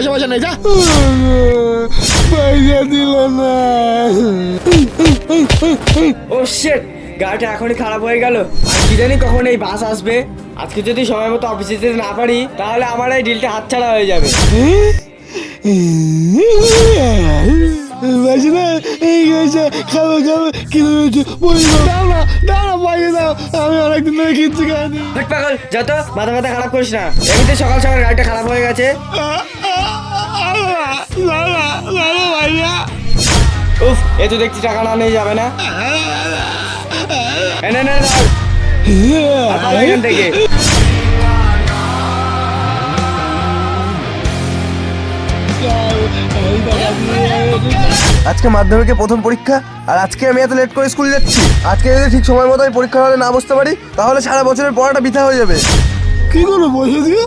পয়সা নেই, যা। পয়সা দিল না। ও শিট, গাড়িটা এখনই খারাপ হয়ে গেল। আর কি জানি কখন এই বাস আসবে। আজকে যদি সময় মতো অফিসে যেতে না পারি তাহলে আমার এই ডিলটা হাতছাড়া হয়ে যাবে। খাবো কিনে দাও না পয়সা দাও, আমি অনেকদিন ধরে কিনছি খাইনি। পাগল, যত মাথা মাথা খারাপ করিস না। এমনিতে সকাল সকাল গাড়িটা খারাপ হয়ে গেছে। ভাইয়া, উফ, এ তো দেখছি টাকা না নিয়ে যাবে না। এনে নে ধর, আর পালা এখান থেকে। আজকে মাধ্যমিকের প্রথম পরীক্ষা, আর আজকে আমি এত লেট করে স্কুল যাচ্ছি। আজকে যদি ঠিক সময় মতো আমি পরীক্ষা হলে না বসতে পারি তাহলে সারা বছরের পড়াটা বৃথা হয়ে যাবে। কি করবো পয়সা দিয়ে?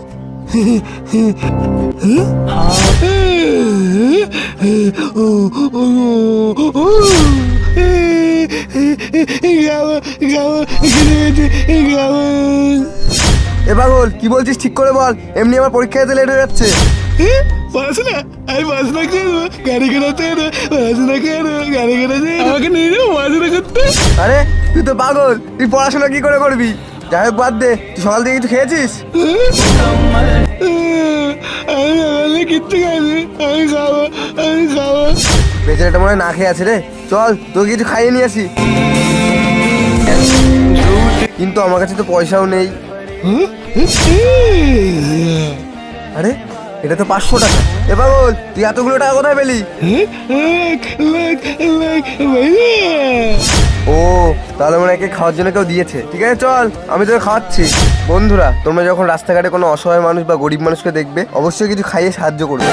এ পাগল, কি বলছিস ঠিক করে বল, এমনি আমার পরীক্ষা যেতে লেট হয়ে যাচ্ছে। পড়াশোনা আমি পড়াশোনা করবো, গাড়ি কেনাতে পড়াশোনা করবো, গাড়ি কেনাতে আমাকে নিয়ে যাবো পড়াশোনা করতে। আরে তুই তো পাগল, তুই পড়াশোনা কি করে করবি? যাই হোক বাদ দে, তুই সকাল থেকে কিছু খেয়েছিস? আমি কিচ্ছু খাইনি, আমি খাবো। বেচারাটা মনে হয় না খেয়ে আছে রে, চল তোকে কিছু খাইয়ে নিয়ে আসি। কিন্তু আমার কাছে তো পয়সাও নেই। আরে এটা তো 500 টাকা। এ পাগল, তুই এতগুলো টাকা কোথায় পেলি? ও, তাহলে মনে হয় একে খাওয়ার জন্য কেউ দিয়েছে। ঠিক আছে চল, আমি তোকে খাওয়াচ্ছি। বন্ধুরা, তোমরা যখন রাস্তাঘাটে কোনো অসহায় মানুষ বা গরিব মানুষকে দেখবে অবশ্যই কিছু খাইয়ে সাহায্য করবে।